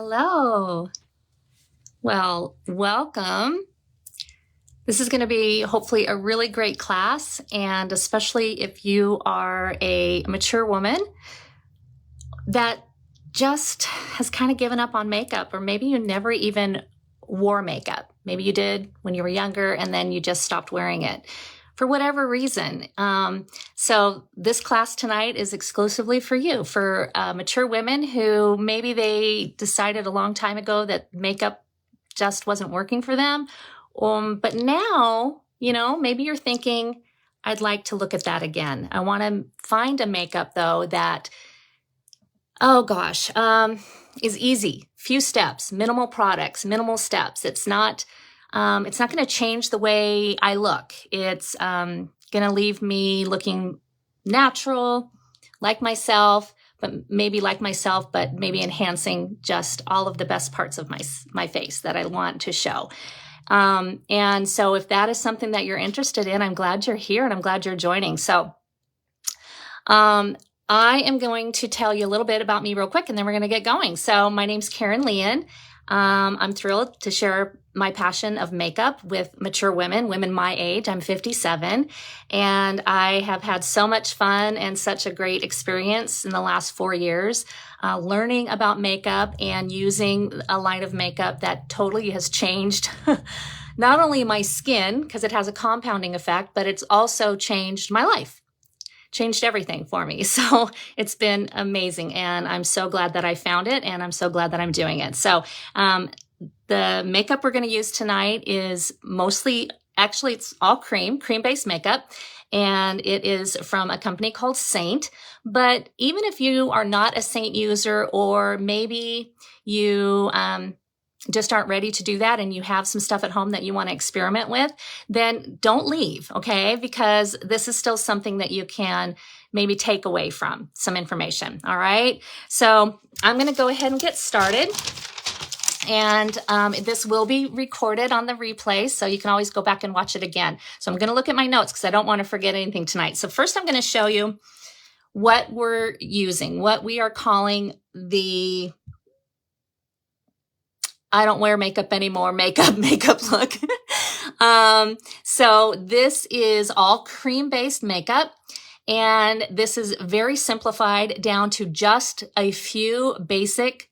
Hello. Well, welcome. This is going to be hopefully a really great class, and especially if you are a mature woman that just has kind of given up on makeup, or maybe you never even wore makeup. Maybe you did when you were younger and then you just stopped wearing it for whatever reason. So this class tonight is exclusively for you, for mature women who maybe they decided a long time ago that makeup just wasn't working for them. But now, maybe you're thinking, I'd like to look at that again. I want to find a makeup though that, is easy. Few steps, minimal products, minimal steps. It's not going to change the way I look. It's going to leave me looking natural, like myself, but maybe enhancing just all of the best parts of my face that I want to show. And so if that is something that you're interested in, I'm glad you're here and I'm glad you're joining. So I am going to tell you a little bit about me real quick, and then we're going to get going. So my name's Karen Leon. I'm thrilled to share my passion of makeup with mature women my age. I'm 57, and I have had so much fun and such a great experience in the last 4 years, learning about makeup and using a line of makeup that totally has changed not only my skin, because it has a compounding effect, but it's also changed my life. Changed everything for me. So it's been amazing. And I'm so glad that I found it. And I'm so glad that I'm doing it. So the makeup we're going to use tonight is it's all cream-based makeup. And it is from a company called Seint. But even if you are not a Seint user, or maybe you just aren't ready to do that and you have some stuff at home that you want to experiment with, then don't leave, okay? Because this is still something that you can maybe take away from some information, all right? So I'm going to go ahead and get started. And this will be recorded on the replay, so you can always go back and watch it again. So I'm going to look at my notes because I don't want to forget anything tonight. So first I'm going to show you what we're using, what we are calling the I don't wear makeup anymore makeup look. So this is all cream-based makeup, and this is very simplified down to just a few basic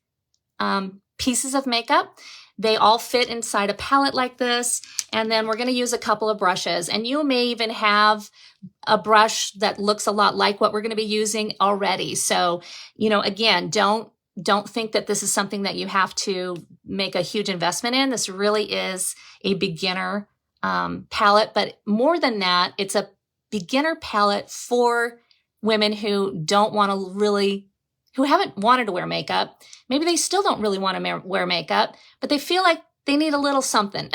pieces of makeup. They all fit inside a palette like this, and then we're going to use a couple of brushes, and you may even have a brush that looks a lot like what we're going to be using already. So, again, don't think that this is something that you have to make a huge investment in. This really is a beginner palette, but more than that, it's a beginner palette for women who haven't wanted to wear makeup. Maybe they still don't really want to wear makeup, but they feel like they need a little something.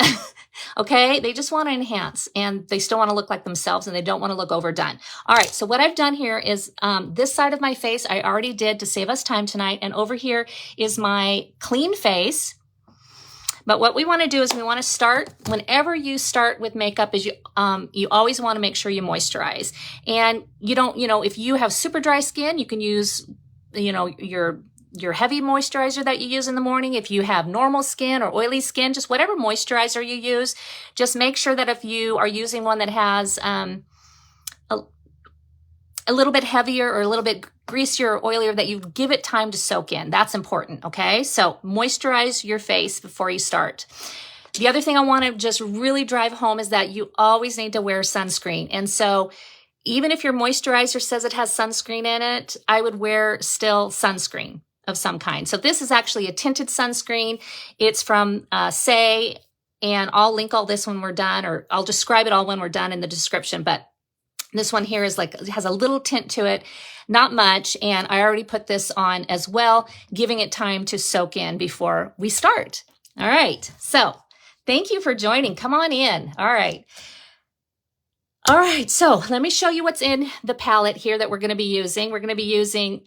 Okay, they just want to enhance, and they still want to look like themselves, and they don't want to look overdone. All right, so what I've done here is this side of my face I already did to save us time tonight, and over here is my clean face. But what we want to do is we want to start, whenever you start with makeup, is you always want to make sure you moisturize. And if you have super dry skin, you can use, your heavy moisturizer that you use in the morning. If you have normal skin or oily skin, just whatever moisturizer you use, just make sure that if you are using one that has a little bit heavier or a little bit greasier or oilier, that you give it time to soak in. That's important, okay? So moisturize your face before you start. The other thing I want to just really drive home is that you always need to wear sunscreen. And so even if your moisturizer says it has sunscreen in it, I would wear still sunscreen of some kind. So this is actually a tinted sunscreen. It's from Say, and I'll link all this when we're done, or I'll describe it all when we're done in the description. But this one here is it has a little tint to it, not much. And I already put this on as well, giving it time to soak in before we start. All right. So thank you for joining. Come on in. All right. All right. So let me show you what's in the palette here that we're going to be using. We're going to be using,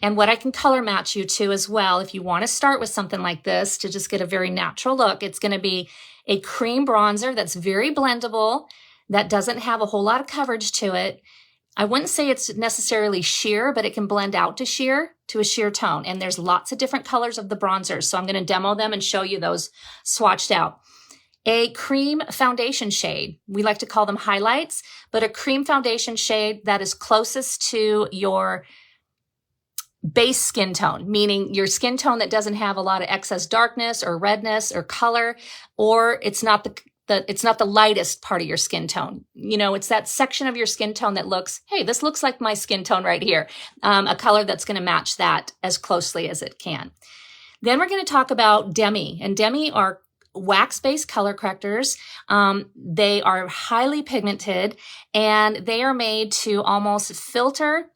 and what I can color match you to as well. If you want to start with something like this to just get a very natural look, it's going to be a cream bronzer that's very blendable, that doesn't have a whole lot of coverage to it. I wouldn't say it's necessarily sheer, but it can blend out to sheer. to a sheer tone. And there's lots of different colors of the bronzers. So I'm going to demo them and show you those swatched out. A cream foundation shade. We like to call them highlights, but a cream foundation shade that is closest to your base skin tone, meaning your skin tone that doesn't have a lot of excess darkness or redness or color, or it's not the lightest part of your skin tone. You know, it's that section of your skin tone that looks, hey, this looks like my skin tone right here. A color that's going to match that as closely as it can. Then we're going to talk about Demi, and Demi are wax-based color correctors. They are highly pigmented, and they are made to almost filter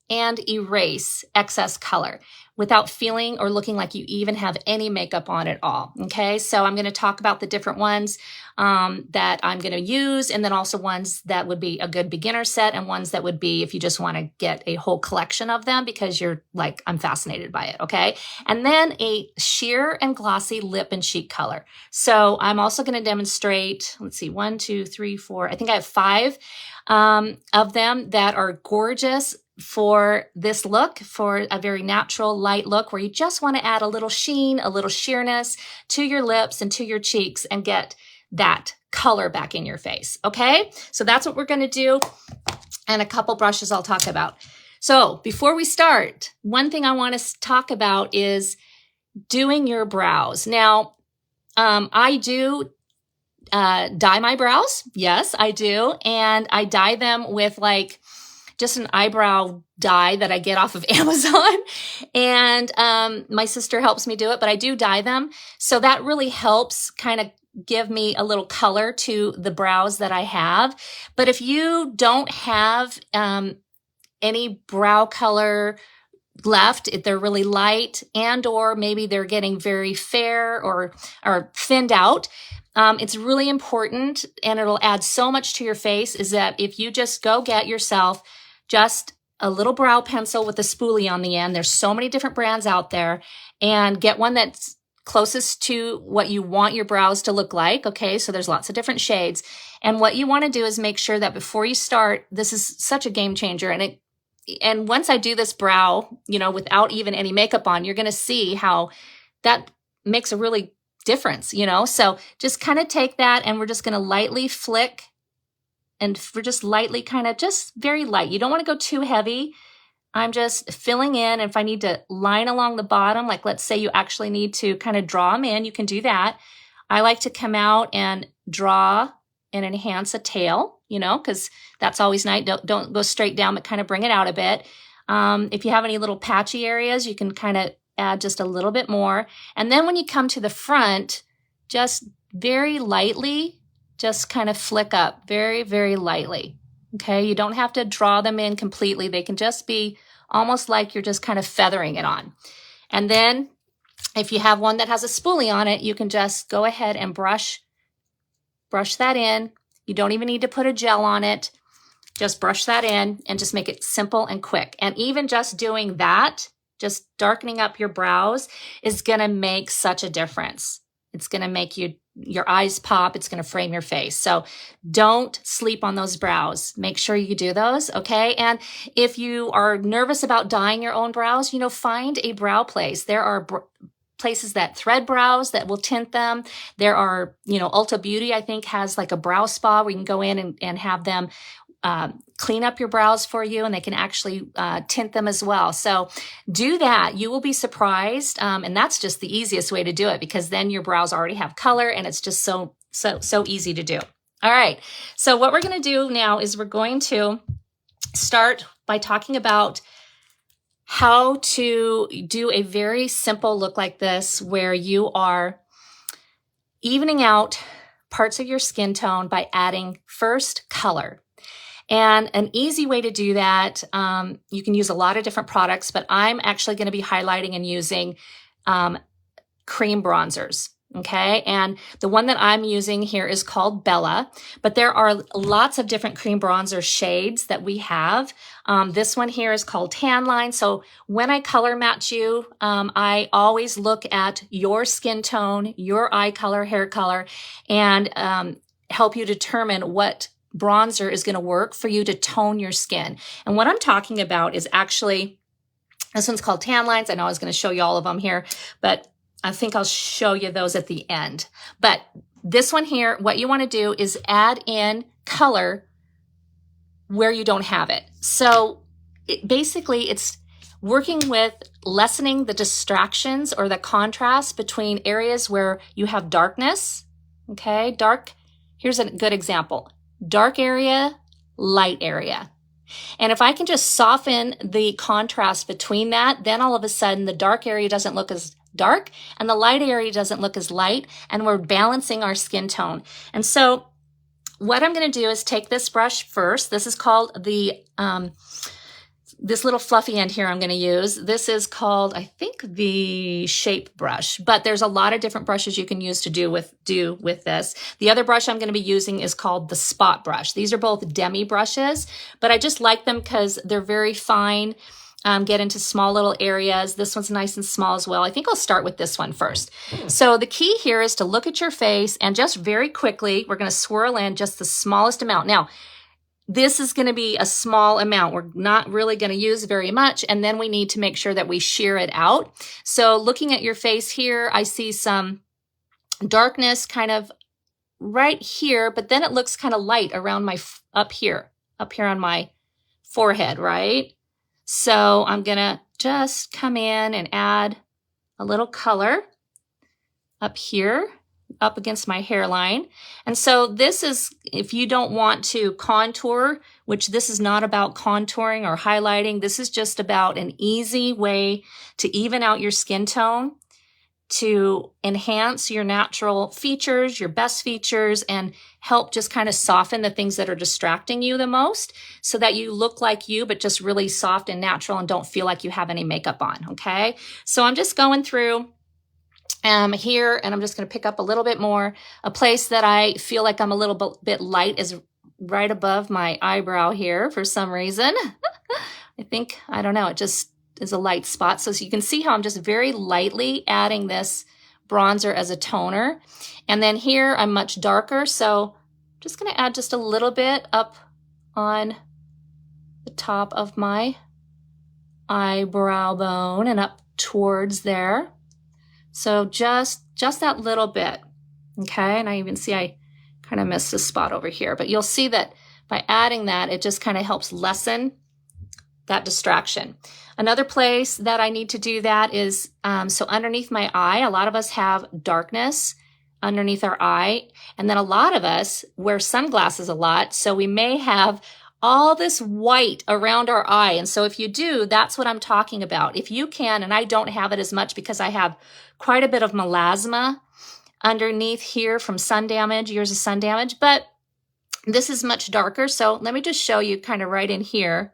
and erase excess color without feeling or looking like you even have any makeup on at all. Okay, so I'm going to talk about the different ones that I'm going to use, and then also ones that would be a good beginner set, and ones that would be if you just want to get a whole collection of them because you're like, I'm fascinated by it. Okay, and then a sheer and glossy lip and cheek color. So I'm also going to demonstrate, let's see, 1, 2, 3, 4, I think I have 5 of them that are gorgeous for this look, for a very natural light look where you just want to add a little sheen, a little sheerness to your lips and to your cheeks and get that color back in your face. Okay, so that's what we're going to do, and a couple brushes I'll talk about. So before we start, one thing I want to talk about is doing your brows. Now, I do dye my brows. Yes, I do, and I dye them with like just an eyebrow dye that I get off of Amazon. And my sister helps me do it, but I do dye them. So that really helps kind of give me a little color to the brows that I have. But if you don't have any brow color left, if they're really light, and or maybe they're getting very fair or thinned out, it's really important, and it'll add so much to your face, is that if you just go get yourself just a little brow pencil with a spoolie on the end. There's so many different brands out there, and get one that's closest to what you want your brows to look like. Okay, so there's lots of different shades. And what you want to do is make sure that before you start, this is such a game changer. And once I do this brow, you know, without even any makeup on, you're going to see how that makes a really difference, you know? So just kind of take that, and we're just going to lightly flick, and we're just lightly kind of just very light. You don't want to go too heavy. I'm just filling in. And if I need to line along the bottom, like let's say you actually need to kind of draw them in, you can do that. I like to come out and draw and enhance a tail, you know, because that's always nice. Don't go straight down, but kind of bring it out a bit. If you have any little patchy areas, you can kind of add just a little bit more. And then when you come to the front, just very lightly, just kind of flick up very, very lightly. Okay, you don't have to draw them in completely. They can just be almost like you're just kind of feathering it on. And then if you have one that has a spoolie on it, you can just go ahead and brush that in. You don't even need to put a gel on it. Just brush that in and just make it simple and quick. And even just doing that, just darkening up your brows, is going to make such a difference. It's going to make your eyes pop. It's going to frame your face. So don't sleep on those brows. Make sure you do those, okay? And if you are nervous about dyeing your own brows, you know, find a brow place. There are places that thread brows that will tint them. There are, you know, Ulta Beauty, I think, has like a brow spa where you can go in and have them clean up your brows for you, and they can actually tint them as well. So do that. You will be surprised. And that's just the easiest way to do it, because then your brows already have color, and it's just so easy to do. All right. So what we're going to do now is we're going to start by talking about how to do a very simple look like this, where you are evening out parts of your skin tone by adding first color. And an easy way to do that, you can use a lot of different products, but I'm actually going to be highlighting and using cream bronzers. Okay, and the one that I'm using here is called Bella, but there are lots of different cream bronzer shades that we have. This one here is called Tanlines. So when I color match you, I always look at your skin tone, your eye color, hair color, and help you determine what bronzer is going to work for you to tone your skin. And what I'm talking about is actually This one's called Tanlines. I know I was going to show you all of them here, but I think I'll show you those at the end. But this one here, what you want to do is add in color where you don't have it. So basically it's working with lessening the distractions or the contrast between areas where you have darkness. Okay, dark. Here's a good example. Dark area, light area. And if I can just soften the contrast between that, then all of a sudden the dark area doesn't look as dark and the light area doesn't look as light, and we're balancing our skin tone. And so what I'm going to do is take this brush first. This is called the, this little fluffy end here I'm going to use. This is called, I think, the shape brush, but there's a lot of different brushes you can use to do with this. The other brush I'm going to be using is called the spot brush. These are both demi brushes, but I just like them because they're very fine, get into small little areas. This one's nice and small as well. I think I'll start with this one first. So the key here is to look at your face and just very quickly, we're going to swirl in just the smallest amount. Now, this is going to be a small amount. We're not really going to use very much. And then we need to make sure that we shear it out. So looking at your face here, I see some darkness kind of right here, but then it looks kind of light around my, up here on my forehead, right? So I'm going to just come in and add a little color up here, up against my hairline. And so this is, if you don't want to contour, which this is not about contouring or highlighting, this is just about an easy way to even out your skin tone, to enhance your natural features, your best features, and help just kind of soften the things that are distracting you the most so that you look like you, but just really soft and natural and don't feel like you have any makeup on, okay? So I'm just going through here, and I'm just going to pick up a little bit more. A place that I feel like I'm a little bit light is right above my eyebrow here for some reason. I think, I don't know, it just is a light spot. So you can see how I'm just very lightly adding this bronzer as a toner. And then here I'm much darker, so I'm just going to add just a little bit up on the top of my eyebrow bone and up towards there. So just that little bit, okay? And I even see I kind of missed a spot over here, but you'll see that by adding that, it just kind of helps lessen that distraction. Another place that I need to do that is, so underneath my eye, a lot of us have darkness underneath our eye, and then a lot of us wear sunglasses a lot, so we may have all this white around our eye. And so if you do, that's what I'm talking about. If you can, and I don't have it as much because I have quite a bit of melasma underneath here from sun damage, years of sun damage, but this is much darker. So let me just show you kind of right in here.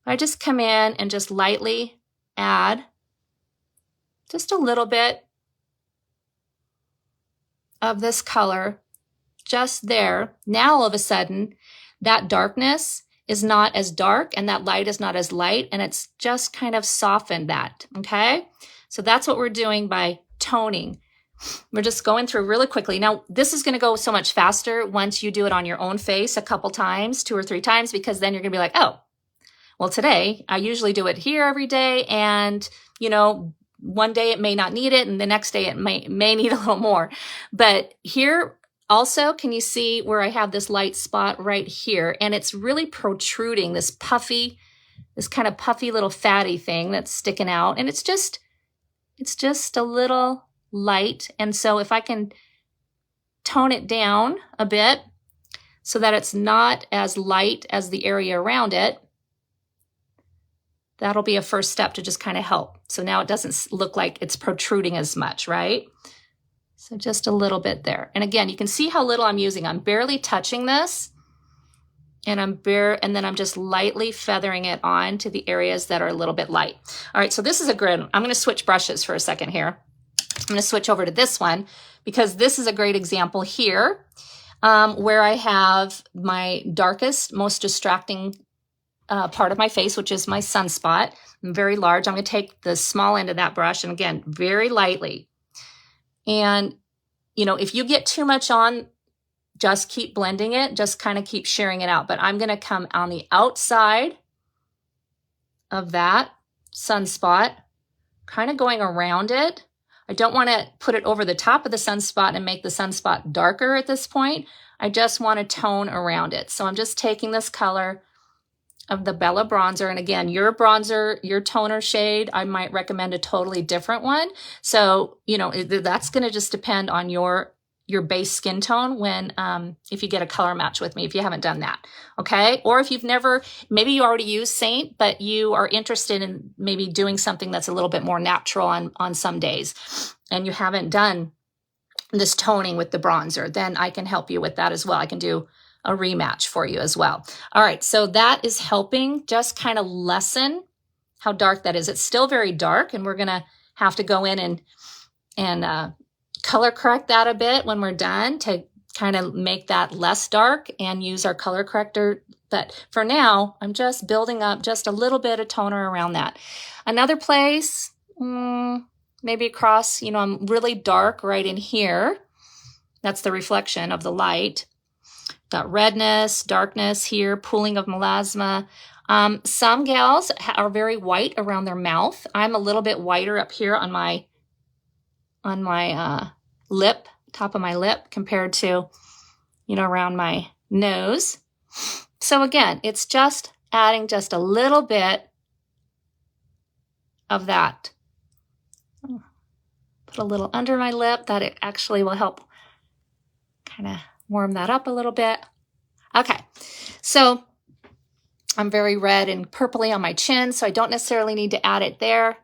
I just come in and just lightly add just a little bit of this color just there. Now all of a sudden, that darkness is not as dark and that light is not as light, and it's just kind of softened that, okay? So that's what we're doing by toning. We're just going through really quickly. Now, this is gonna go so much faster once you do it on your own face a couple times, 2 or 3 times, because then you're gonna be like, oh, well, today, I usually do it here every day, and, you know, one day it may not need it, and the next day it may need a little more. But here, also, can you see where I have this light spot right here? And it's really protruding, this kind of puffy little fatty thing that's sticking out. And it's just a little light. And so if I can tone it down a bit so that it's not as light as the area around it, that'll be a first step to just kind of help. So now it doesn't look like it's protruding as much, right? So just a little bit there. And again, you can see how little I'm using. I'm barely touching this, and then I'm just lightly feathering it on to the areas that are a little bit light. All right, so this is a great one. I'm gonna switch brushes for a second here. I'm gonna switch over to this one because this is a great example here where I have my darkest, most distracting part of my face, which is my sunspot. I'm very large. I'm gonna take the small end of that brush, and again, very lightly. And, you know, if you get too much on, just keep blending it, just kind of keep sharing it out. But I'm going to come on the outside of that, sunspot, kind of going around it. I don't want to put it over the top of the sunspot and make the sunspot darker at this point. I just want to tone around it. So I'm just taking this color of the Bella bronzer. And again, your bronzer, your toner shade, I might recommend a totally different one. So, you know, that's going to just depend on your base skin tone when, if you get a color match with me, if you haven't done that. Okay. Or if you've never, maybe you already use Seint, but you are interested in maybe doing something that's a little bit more natural on some days, and you haven't done this toning with the bronzer, then I can help you with that as well. I can do a rematch for you as well. All right, so that is helping just kind of lessen how dark that is. It's still very dark, and we're gonna have to go in and color correct that a bit when we're done to kind of make that less dark and use our color corrector. But for now, I'm just building up just a little bit of toner around that. Another place, maybe across, you know, I'm really dark right in here. That's the reflection of the light. Got redness, darkness here, pooling of melasma. Some gals are very white around their mouth. I'm a little bit whiter up here on my lip, top of my lip, compared to, you know, around my nose. So again, it's just adding just a little bit of that. Put a little under my lip. That it actually will help kind of warm that up a little bit. Okay, so I'm very red and purpley on my chin, so I don't necessarily need to add it there,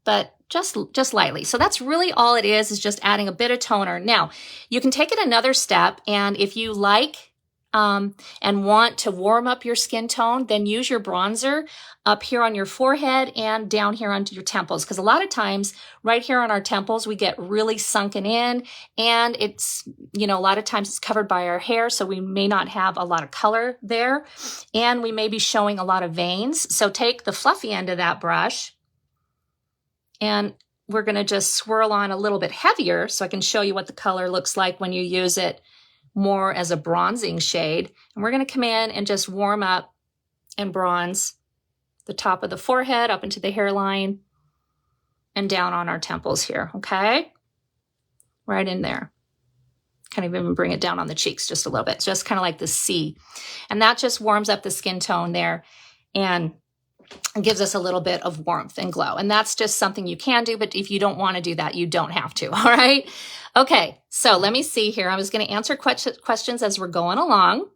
but just lightly. So that's really all it is just adding a bit of toner. Now, you can take it another step, and if you like and want to warm up your skin tone, then use your bronzer up here on your forehead and down here onto your temples. Because a lot of times right here on our temples, we get really sunken in, and it's, you know, a lot of times it's covered by our hair, so we may not have a lot of color there, and we may be showing a lot of veins. So take the fluffy end of that brush, and we're going to just swirl on a little bit heavier so I can show you what the color looks like when you use it more as a bronzing shade. And we're going to come in and just warm up and bronze the top of the forehead up into the hairline and down on our temples here, okay? Right in there. Kind of even bring it down on the cheeks just a little bit, just kind of like the C. And that just warms up the skin tone there and gives us a little bit of warmth and glow. And that's just something you can do, but if you don't want to do that, you don't have to, all right? Okay, so let me see here. I was going to answer questions as we're going along,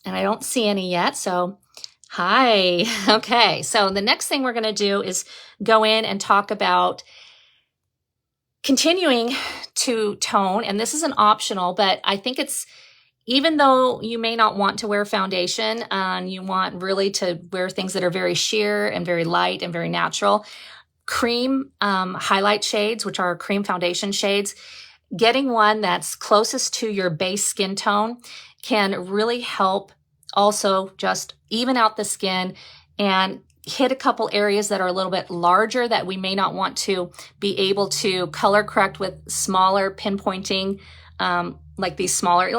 and I don't see any yet, so hi. Okay, so the next thing we're going to do is go in and talk about continuing to tone, and this is an optional, but I think it's, even though you may not want to wear foundation and you want really to wear things that are very sheer and very light and very natural, cream highlight shades, which are cream foundation shades, getting one that's closest to your base skin tone can really help also just even out the skin and hit a couple areas that are a little bit larger that we may not want to be able to color correct with smaller pinpointing, like these smaller,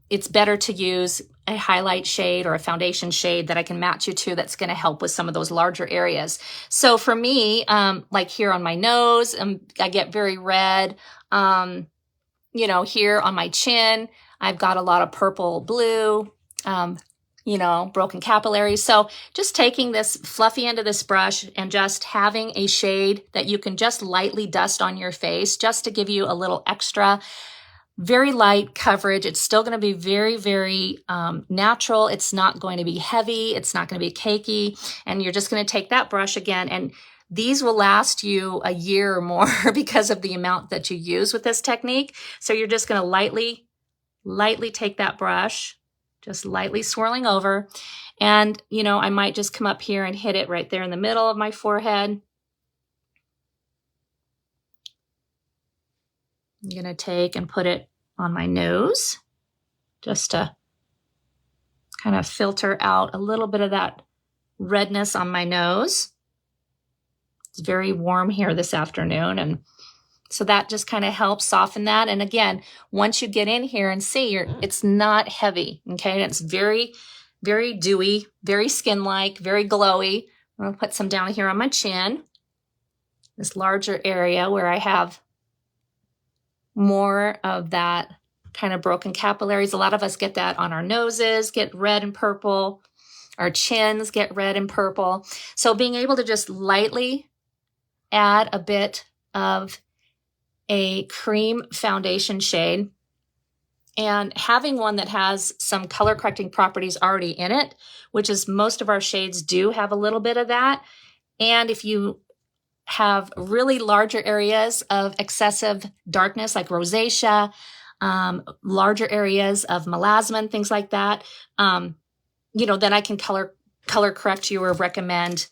it's better to use a highlight shade or a foundation shade that I can match you to that's going to help with some of those larger areas. So for me, like here on my nose, I get very red. You know, here on my chin, I've got a lot of purple, blue, you know, broken capillaries. So just taking this fluffy end of this brush and just having a shade that you can just lightly dust on your face just to give you a little extra, very light coverage. It's still going to be very, very natural. It's not going to be heavy. It's not going to be cakey. And you're just going to take that brush again. And these will last you a year or more because of the amount that you use with this technique. So you're just going to lightly take that brush, just lightly swirling over. And, you know, I might just come up here and hit it right there in the middle of my forehead. I'm going to take and put it on my nose just to kind of filter out a little bit of that redness on my nose. It's very warm here this afternoon, and so that just kind of helps soften that. And again, once you get in here and see, it's not heavy, okay? And it's very, very dewy, very skin-like, very glowy, I'll put some down here on my chin, this larger area where I have more of that kind of broken capillaries. A lot of us get that on our noses, get red and purple. Our chins get red and purple. So being able to just lightly add a bit of a cream foundation shade and having one that has some color correcting properties already in it, which is most of our shades do have a little bit of that. And if you have really larger areas of excessive darkness like rosacea, larger areas of melasma, things like that, then I can color correct you or recommend,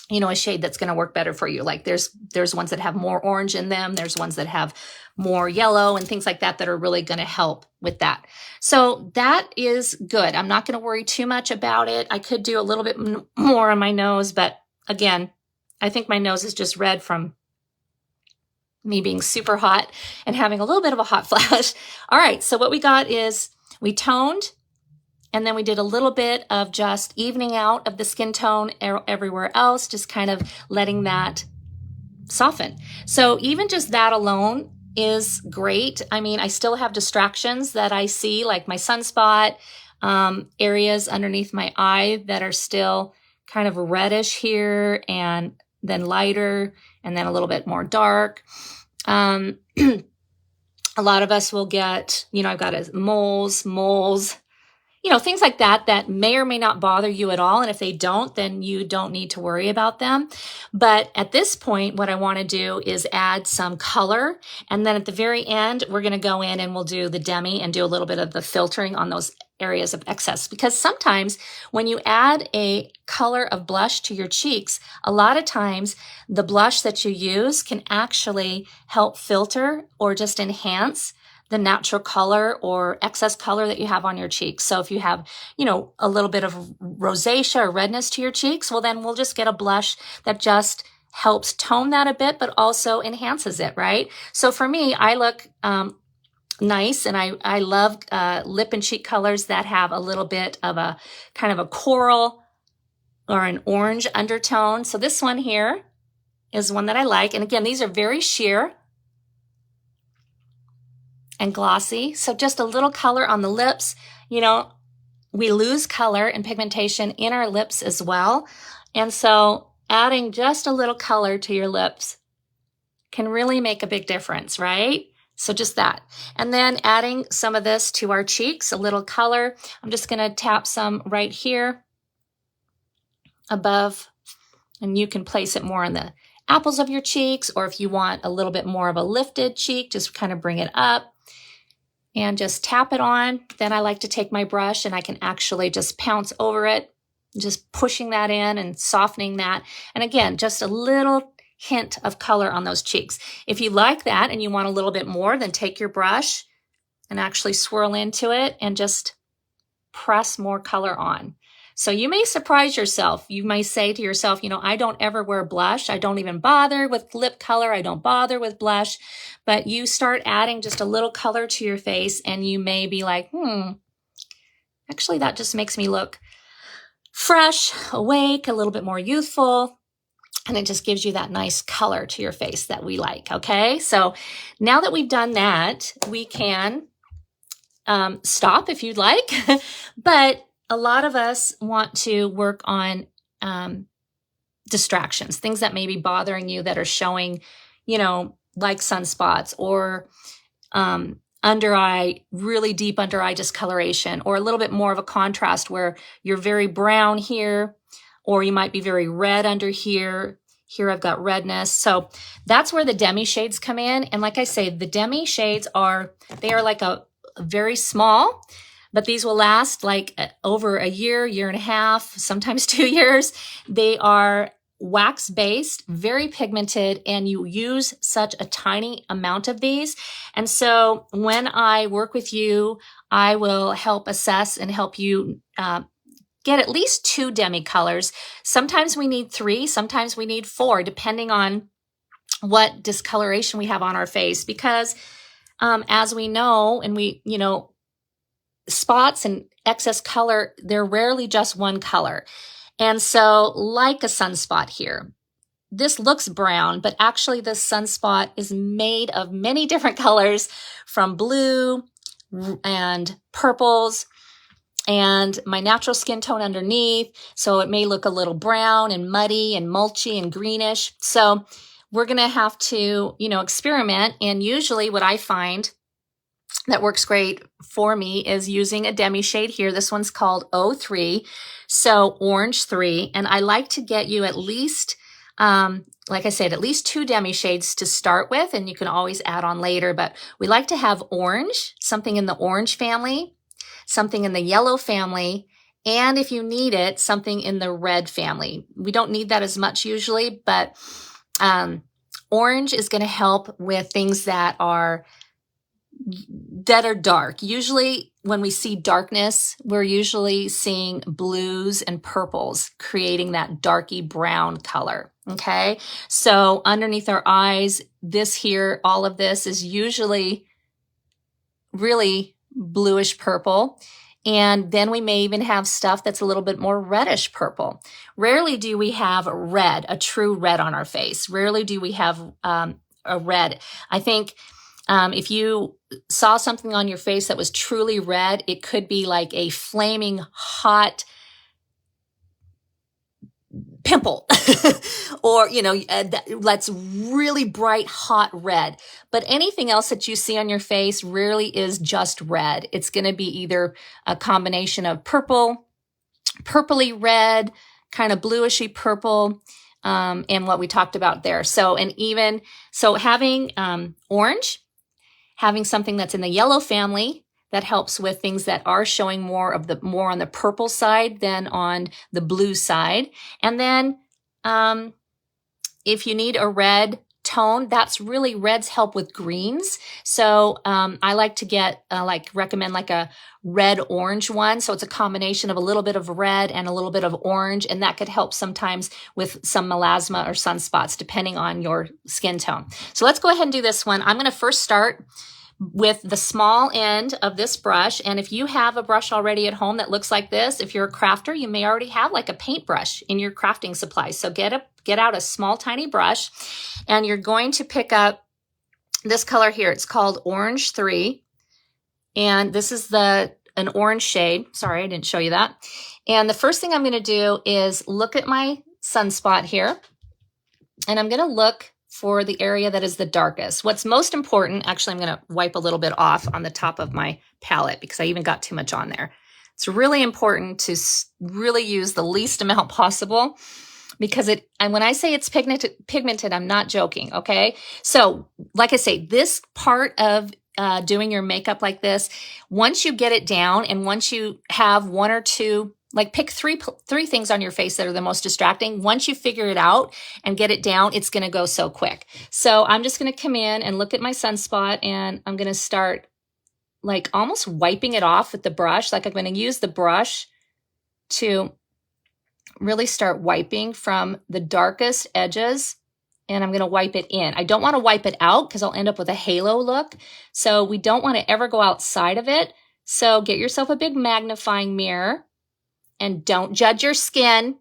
a shade that's going to work better for you. Like there's ones that have more orange in them. There's ones that have more yellow and things like that that are really going to help with that. So that is good. I'm not going to worry too much about it. I could do a little bit more on my nose, but again, I think my nose is just red from me being super hot and having a little bit of a hot flash. All right, so what we got is we toned, and then we did a little bit of just evening out of the skin tone everywhere else, just kind of letting that soften. So even just that alone is great. I mean, I still have distractions that I see, like my sunspot, areas underneath my eye that are still kind of reddish here, and then lighter, and then a little bit more dark. A lot of us will get, I've got moles, things like that may or may not bother you at all. And if they don't, then you don't need to worry about them. But at this point, what I want to do is add some color. And then at the very end, we're going to go in and we'll do the demi and do a little bit of the filtering on those areas of excess. Because sometimes when you add a color of blush to your cheeks, a lot of times the blush that you use can actually help filter or just enhance the natural color or excess color that you have on your cheeks. So if you have, a little bit of rosacea or redness to your cheeks, well, then we'll just get a blush that just helps tone that a bit, but also enhances it, right? So for me, I look nice, and I love lip and cheek colors that have a little bit of a kind of a coral or an orange undertone. So this one here is one that I like. And again, these are very sheer and glossy. So just a little color on the lips. We lose color and pigmentation in our lips as well. And so adding just a little color to your lips can really make a big difference, right? So just that. And then adding some of this to our cheeks, a little color. I'm just going to tap some right here above, and you can place it more on the apples of your cheeks, or if you want a little bit more of a lifted cheek, just kind of bring it up and just tap it on. Then I like to take my brush and I can actually just pounce over it, just pushing that in and softening that. And again, just a little hint of color on those cheeks. If you like that and you want a little bit more, then take your brush and actually swirl into it and just press more color on. So you may surprise yourself. You may say to yourself, I don't ever wear blush. I don't even bother with lip color. I don't bother with blush. But you start adding just a little color to your face and you may be like, actually that just makes me look fresh, awake, a little bit more youthful. And it just gives you that nice color to your face that we like, okay? So now that we've done that, we can stop if you'd like. But a lot of us want to work on distractions, things that may be bothering you that are showing, like sunspots or under eye, really deep under eye discoloration, or a little bit more of a contrast where you're very brown here, or you might be very red under here. Here I've got redness. So that's where the demi shades come in. And like I say, the demi shades are like a very small, but these will last like over a year, year and a half, sometimes 2 years. They are wax-based, very pigmented, and you use such a tiny amount of these. And so when I work with you, I will help assess and help you get at least 2 demi colors. Sometimes we need 3, sometimes we need 4, depending on what discoloration we have on our face. Because as we know, and spots and excess color, they're rarely just one color. And so like a sunspot here, this looks brown, but actually this sunspot is made of many different colors, from blue and purples and my natural skin tone underneath. So it may look a little brown and muddy and mulchy and greenish. So we're going to have to, experiment. And usually what I find that works great for me is using a demi shade here. This one's called 03, so orange 3. And I like to get you at least, like I said, at least 2 demi shades to start with, and you can always add on later. But we like to have orange, something in the orange family, something in the yellow family, and if you need it, something in the red family. We don't need that as much usually, but orange is going to help with things that are dark. Usually when we see darkness, we're usually seeing blues and purples creating that darky brown color. Okay. So underneath our eyes, this here, all of this is usually really bluish purple. And then we may even have stuff that's a little bit more reddish purple. Rarely do we have red, a true red on our face. Rarely do we have a red. I think if you saw something on your face that was truly red, it could be like a flaming hot pimple or, that's really bright, hot red. But anything else that you see on your face rarely is just red. It's going to be either a combination of purple, purpley red, kind of bluishy purple, and what we talked about there. So having orange, having something that's in the yellow family, that helps with things that are showing more on the purple side than on the blue side. And then if you need a red tone, that's really, reds help with greens. So I like to recommend like a red orange one. So it's a combination of a little bit of red and a little bit of orange. And that could help sometimes with some melasma or sunspots, depending on your skin tone. So let's go ahead and do this one. I'm going to first start with the small end of this brush. And if you have a brush already at home that looks like this, if you're a crafter, you may already have like a paintbrush in your crafting supplies. So get out a small, tiny brush, and you're going to pick up this color here. It's called Orange 3. And this is an orange shade. Sorry, I didn't show you that. And the first thing I'm going to do is look at my sunspot here. And I'm going to look for the area that is the darkest. What's most important, actually, I'm going to wipe a little bit off on the top of my palette because I even got too much on there. It's really important to really use the least amount possible because and when I say it's pigmented, I'm not joking, okay? So, like I say, this part of doing your makeup like this, once you get it down and once you have one or two, like pick three things on your face that are the most distracting. Once you figure it out and get it down, it's going to go so quick. So I'm just going to come in and look at my sunspot, and I'm going to start like almost wiping it off with the brush. Like I'm going to use the brush to really start wiping from the darkest edges, and I'm going to wipe it in. I don't want to wipe it out because I'll end up with a halo look. So we don't want to ever go outside of it. So get yourself a big magnifying mirror. And don't judge your skin.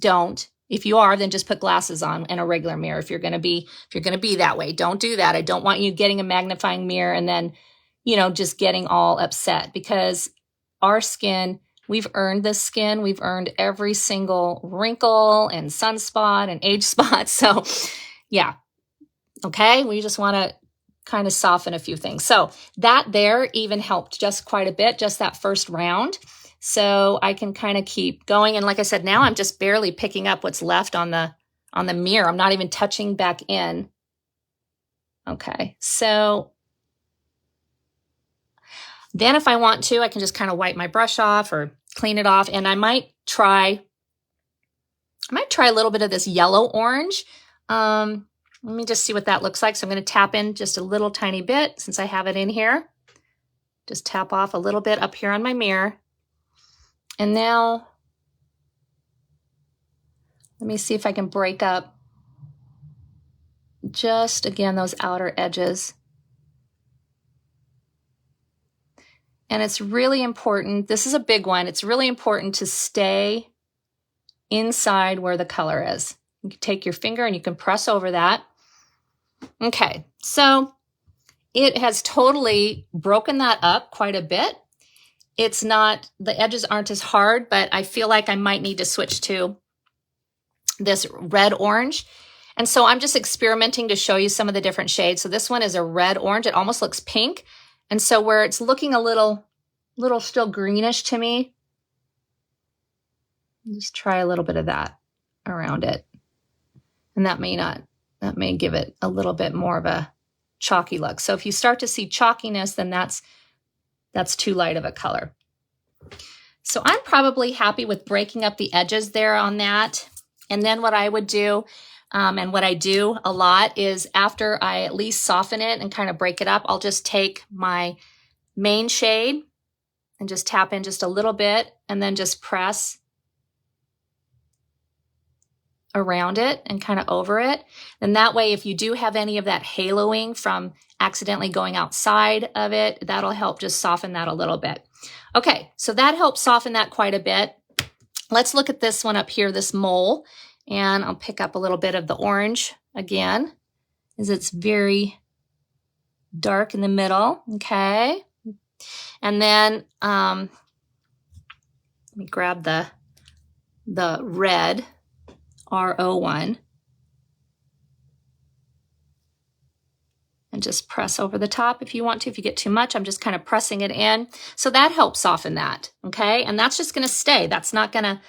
Don't. If you are, then just put glasses on and a regular mirror. If you're going to be that way, don't do that. I don't want you getting a magnifying mirror and then, just getting all upset, because our skin, we've earned this skin. We've earned every single wrinkle and sunspot and age spot. So yeah. Okay. We just want to kind of soften a few things. So that there even helped just quite a bit, just that first round. So I can kind of keep going. And like I said, now I'm just barely picking up what's left on the mirror. I'm not even touching back in. Okay. So then if I want to, I can just kind of wipe my brush off or clean it off. And I might try a little bit of this yellow orange. Let me just see what that looks like. So I'm going to tap in just a little tiny bit since I have it in here. Just tap off a little bit up here on my mirror. And now, let me see if I can break up just, again, those outer edges. And it's really important, this is a big one, it's really important to stay inside where the color is. You can take your finger and you can press over that. Okay, so it has totally broken that up quite a bit. It's not, the edges aren't as hard, but I feel like I might need to switch to this red orange. And so I'm just experimenting to show you some of the different shades. So this one is a red orange. It almost looks pink. And so where it's looking a little still greenish to me, just try a little bit of that around it. And that may give it a little bit more of a chalky look. So if you start to see chalkiness, then that's too light of a color. So I'm probably happy with breaking up the edges there on that. And then what I would do, and what I do a lot, is after I at least soften it and kind of break it up, I'll just take my main shade and just tap in just a little bit and then just press around it and kind of over it. And that way, if you do have any of that haloing from accidentally going outside of it, that'll help just soften that a little bit. Okay, so that helps soften that quite a bit. Let's look at this one up here, this mole, and I'll pick up a little bit of the orange again, as it's very dark in the middle, okay? And then let me grab the red, R01, and just press over the top if you want to. If you get too much, I'm just kind of pressing it in. So that helps soften that, okay? And that's just gonna stay. That's not gonna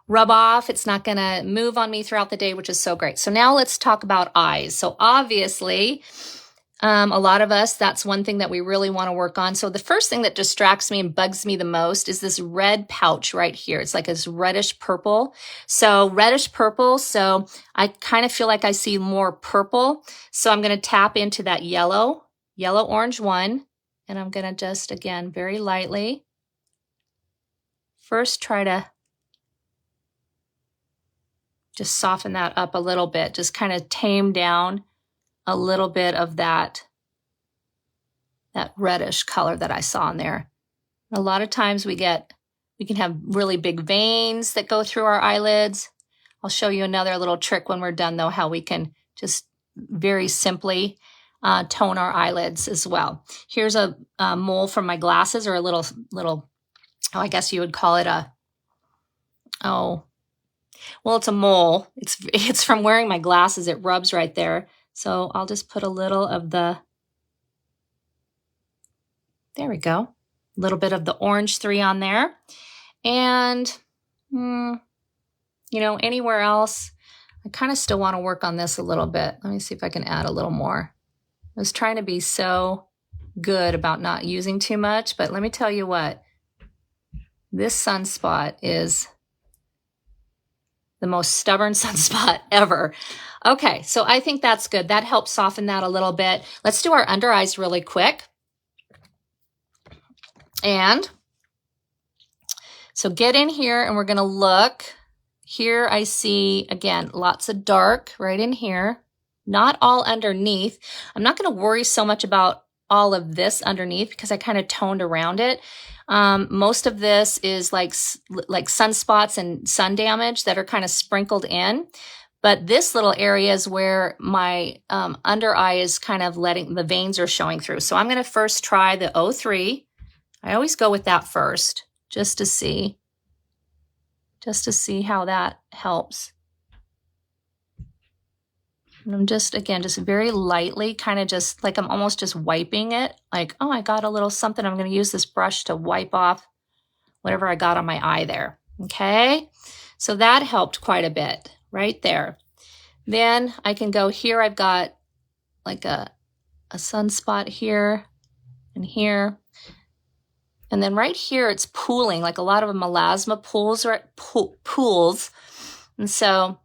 rub off. It's not gonna move on me throughout the day, which is so great. So now let's talk about eyes. So obviously, a lot of us, that's one thing that we really want to work on. So the first thing that distracts me and bugs me the most is this red pouch right here. It's like this reddish purple. So reddish purple. So I kind of feel like I see more purple. So I'm going to tap into that yellow orange one. And I'm going to just, again, very lightly, first try to just soften that up a little bit. Just kind of tame down a little bit of that reddish color that I saw in there. A lot of times we can have really big veins that go through our eyelids. I'll show you another little trick when we're done though, how we can just very simply tone our eyelids as well. Here's a mole from my glasses, or a little, I guess you would call it well, it's a mole. It's from wearing my glasses. It rubs right there. So I'll just put a little of there we go, a little bit of the orange 3 on there. And, anywhere else, I kind of still want to work on this a little bit. Let me see if I can add a little more. I was trying to be so good about not using too much, but let me tell you what, this sunspot is the most stubborn sunspot ever. Okay, so I think that's good. That helps soften that a little bit. Let's do our under eyes really quick. And so get in here and we're gonna look. Here I see, again, lots of dark right in here. Not all underneath. I'm not gonna worry so much about all of this underneath because I kind of toned around it. Most of this is like sunspots and sun damage that are kind of sprinkled in. But this little area is where my under eye is kind of letting, the veins are showing through. So I'm going to first try the 03. I always go with that first, just to see how that helps. And I'm just, again, just very lightly, kind of just like I'm almost just wiping it. Like, oh, I got a little something. I'm going to use this brush to wipe off whatever I got on my eye there. Okay, so that helped quite a bit right there. Then I can go here. I've got like a sunspot here and here. And then right here, it's pooling, like a lot of melasma pools, right? Pools. And so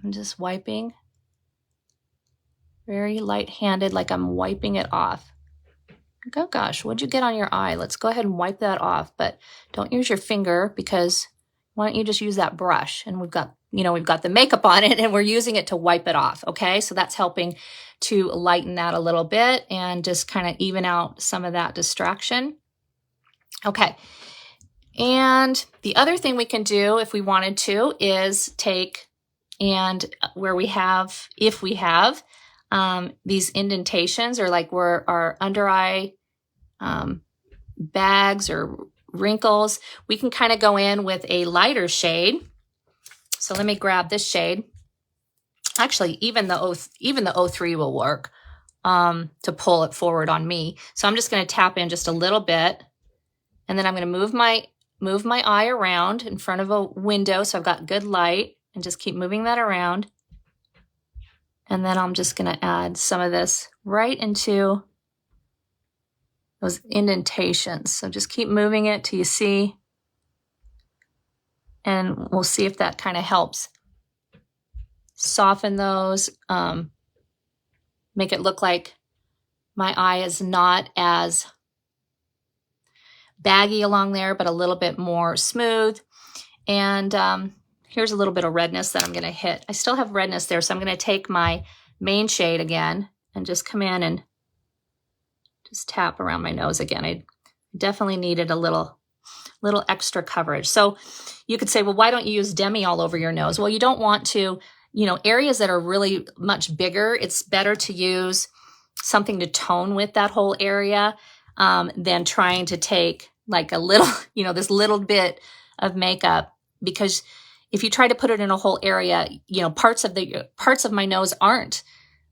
I'm just wiping, very light-handed, like I'm wiping it off. Oh gosh, what'd you get on your eye? Let's go ahead and wipe that off, but don't use your finger, because why don't you just use that brush? And we've got the makeup on it and we're using it to wipe it off, okay? So that's helping to lighten that a little bit and just kind of even out some of that distraction. Okay, And the other thing we can do if we wanted to is take and where we have, if we have these indentations or like where our under eye bags or wrinkles, we can kind of go in with a lighter shade. So let me grab this shade. Actually, even the 03 will work to pull it forward on me. So I'm just going to tap in just a little bit, and then I'm going to move my eye around in front of a window so I've got good light, and just keep moving that around. And then I'm just going to add some of this right into those indentations. So just keep moving it till you see, and we'll see if that kind of helps soften those, make it look like my eye is not as baggy along there, but a little bit more smooth. And here's a little bit of redness that I'm going to hit. I still have redness there, so I'm going to take my main shade again and just come in and just tap around my nose again. I definitely needed a little extra coverage. So you could say, well, why don't you use demi all over your nose? Well, you don't want to, areas that are really much bigger, it's better to use something to tone with that whole area than trying to take like a little, this little bit of makeup, because if you try to put it in a whole area, parts of my nose aren't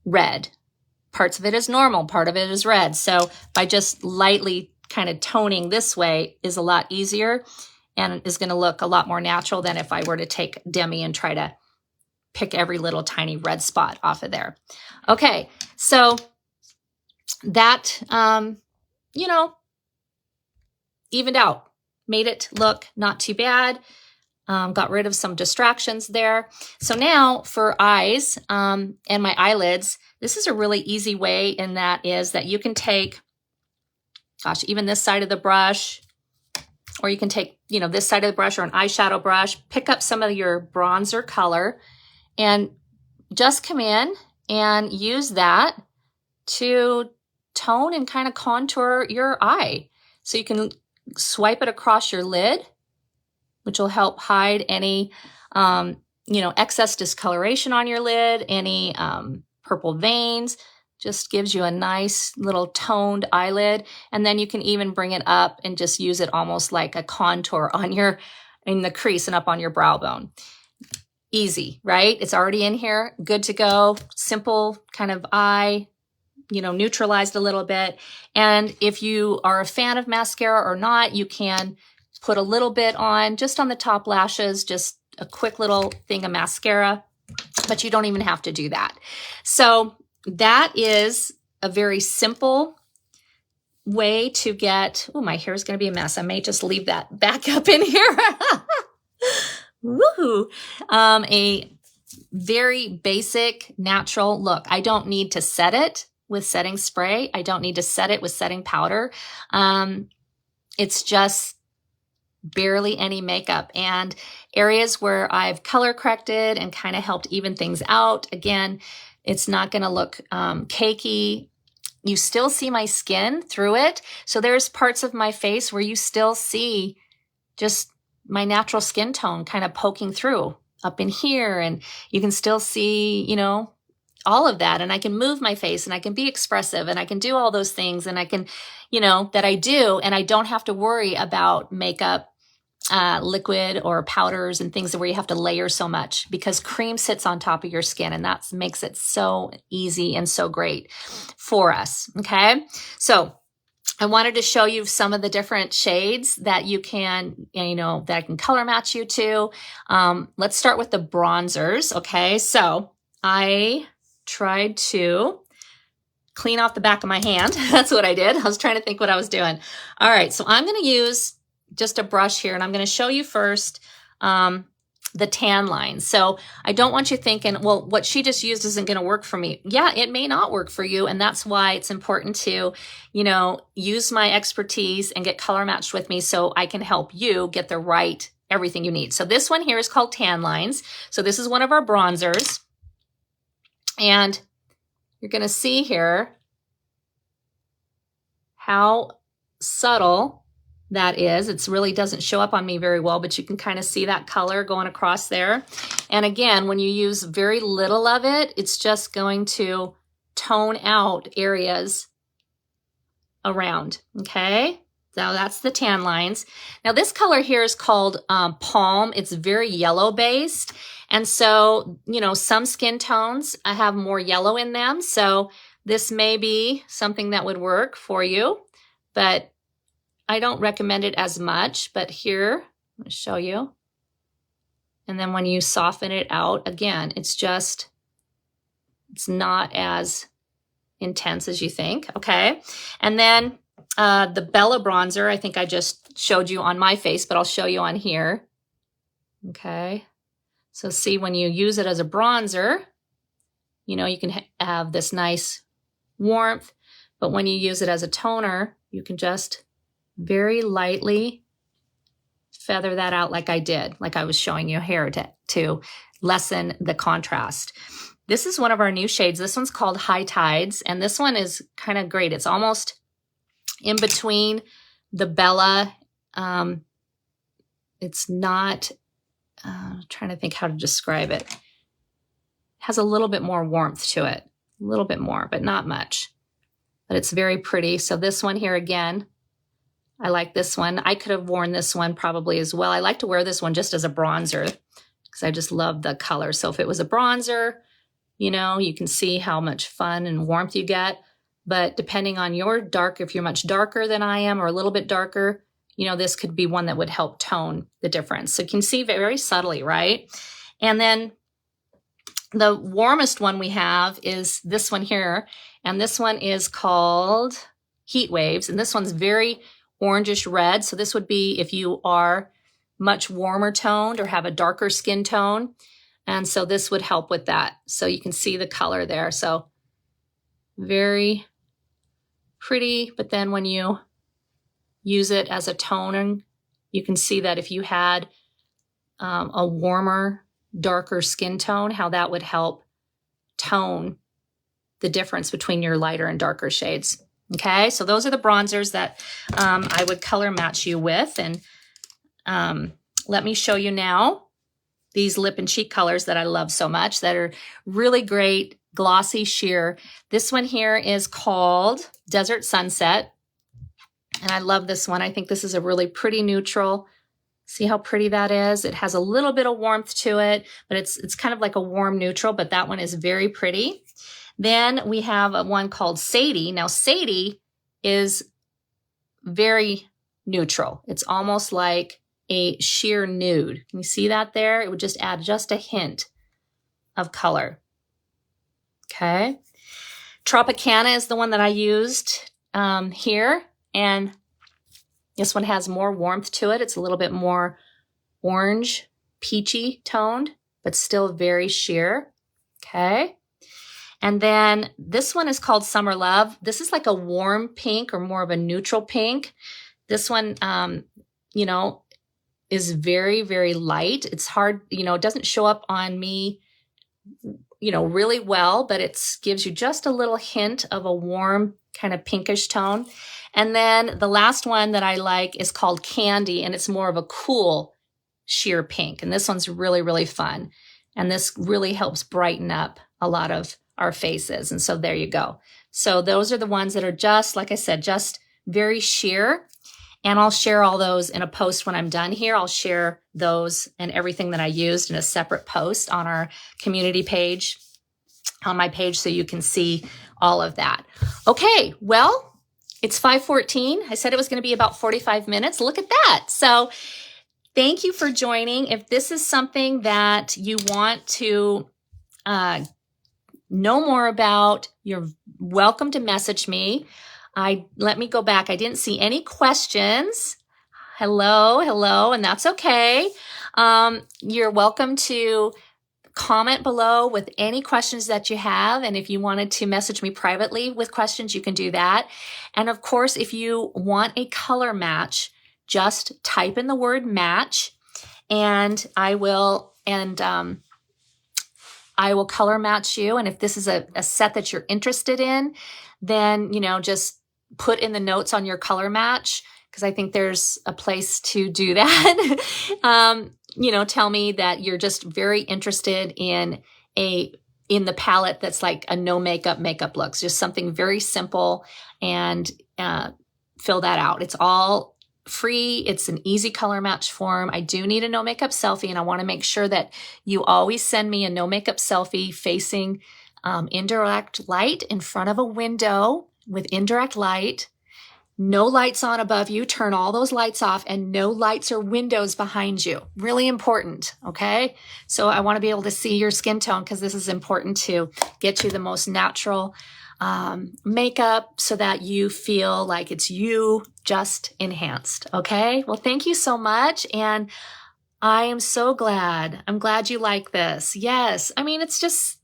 red. Parts of it is normal, part of it is red. So by just lightly kind of toning this way is a lot easier and is going to look a lot more natural than if I were to take demi and try to pick every little tiny red spot off of there. Okay, so that, evened out, made it look not too bad. Got rid of some distractions there. So now for eyes and my eyelids, this is a really easy way, and that is that you can take, even this side of the brush, or you can take, this side of the brush or an eyeshadow brush, pick up some of your bronzer color and just come in and use that to tone and kind of contour your eye. So you can swipe it across your lid, which will help hide any, excess discoloration on your lid, any purple veins, just gives you a nice little toned eyelid. And then you can even bring it up and just use it almost like a contour in the crease and up on your brow bone. Easy, right? It's already in here, good to go, simple kind of eye, neutralized a little bit. And if you are a fan of mascara or not, you can put a little bit on, just on the top lashes, just a quick little thing of mascara, but you don't even have to do that. So that is a very simple way to get, my hair is going to be a mess. I may just leave that back up in here. Woohoo! A very basic, natural look. I don't need to set it with setting spray. I don't need to set it with setting powder. It's just barely any makeup, and areas where I've color corrected and kind of helped even things out. Again, it's not going to look cakey. You still see my skin through it. So there's parts of my face where you still see just my natural skin tone kind of poking through up in here. And you can still see, all of that. And I can move my face and I can be expressive and I can do all those things. And I can, that I do. And I don't have to worry about makeup, liquid or powders and things where you have to layer so much, because cream sits on top of your skin, and that makes it so easy and so great for us. Okay. So I wanted to show you some of the different shades that you can, that I can color match you to. Let's start with the bronzers. Okay. So I tried to clean off the back of my hand. That's what I did. I was trying to think what I was doing. All right. So I'm going to use just a brush here, and I'm going to show you first the Tanlines. So I don't want you thinking, well, what she just used isn't going to work for me. Yeah, it may not work for you. And that's why it's important to, use my expertise and get color matched with me so I can help you get the right everything you need. So this one here is called Tanlines. So this is one of our bronzers. And you're going to see here how subtle that is. It really doesn't show up on me very well, but you can kind of see that color going across there. And again, when you use very little of it, it's just going to tone out areas around, okay? So that's the Tanlines. Now this color here is called Palm. It's very yellow based. And so, you know, some skin tones have more yellow in them. So this may be something that would work for you, but I don't recommend it as much. But here, I'm going to show you. And then when you soften it out, again, it's not as intense as you think, okay? And then the Bella bronzer, I think I just showed you on my face, but I'll show you on here, okay? So see, when you use it as a bronzer, you know, you can have this nice warmth, but when you use it as a toner, you can just very lightly feather that out like I did, like I was showing you here to lessen the contrast. This is one of our new shades. This one's called High Tides, and this one is kind of great. It's almost in between the Bella. It's not, trying to think how to describe it. It has a little bit more warmth to it, a little bit more, but not much. But it's very pretty. So this one here again, I like this one. I could have worn this one probably as well. I like to wear this one just as a bronzer because I just love the color. So if it was a bronzer, you know, you can see how much fun and warmth you get. But depending on your dark, if you're much darker than I am or a little bit darker, you know, this could be one that would help tone the difference. So you can see very subtly, right? And then the warmest one we have is this one here. And this one is called Heatwaves. And this one's very orangish red. So this would be if you are much warmer toned or have a darker skin tone. And so this would help with that. So you can see the color there. So very pretty, but then when you use it as a toner, you can see that if you had a warmer, darker skin tone, how that would help tone the difference between your lighter and darker shades. Okay, so those are the bronzers that I would color match you with. And let me show you now these lip and cheek colors that I love so much that are really great, glossy sheer. This one here is called Desert Sunset. And I love this one. I think this is a really pretty neutral. See how pretty that is? It has a little bit of warmth to it, but it's kind of like a warm neutral, but that one is very pretty. Then we have one called Sadie. Now, Sadie is very neutral. It's almost like a sheer nude. Can you see that there? It would just add just a hint of color. Okay. Tropicana is the one that I used here. And this one has more warmth to it. It's a little bit more orange, peachy toned, but still very sheer. Okay. And then this one is called Summer Love. This is like a warm pink or more of a neutral pink. This one, you know, is very, very light. It's hard, you know, it doesn't show up on me, you know, really well, but it gives you just a little hint of a warm kind of pinkish tone. And then the last one that I like is called Candy, and it's more of a cool sheer pink. And this one's really, really fun. And this really helps brighten up a lot of our faces. And so there you go. So those are the ones that are just, like I said, just very sheer. And I'll share all those in a post when I'm done here. I'll share those and everything that I used in a separate post on our community page, on my page, so you can see all of that. Okay, well, it's 5:14. I said it was going to be about 45 minutes. Look at that. So thank you for joining. If this is something that you want to know more about, you're welcome to message me. Let me go back. I didn't see any questions. Hello, and that's okay. You're welcome to comment below with any questions that you have. And if you wanted to message me privately with questions, you can do that. And of course, if you want a color match, just type in the word match and I will color match you. And if this is a set that you're interested in, then, you know, just put in the notes on your color match because I think there's a place to do that. Tell me that you're just very interested in the palette that's like a no makeup looks, just something very simple, and fill that out. It's all free. It's an easy color match form. I do need a no makeup selfie, and I want to make sure that you always send me a no makeup selfie facing indirect light in front of a window with indirect light. No lights on above you. Turn all those lights off, and no lights or windows behind you. Really important, okay? So I want to be able to see your skin tone, because this is important to get you the most natural makeup so that you feel like it's you just enhanced, okay? Well, thank you so much, and I am so glad. I'm glad you like this. Yes, I mean, it's just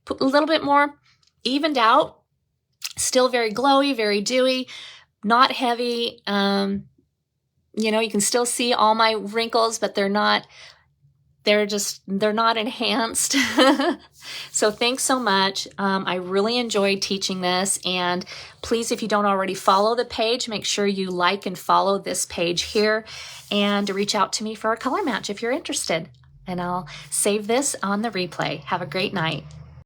a little bit more evened out. Still very glowy, very dewy, not heavy. You can still see all my wrinkles, but they're not enhanced. So thanks so much. I really enjoyed teaching this. And please, if you don't already follow the page, make sure you like and follow this page here, and reach out to me for a color match if you're interested. And I'll save this on the replay. Have a great night.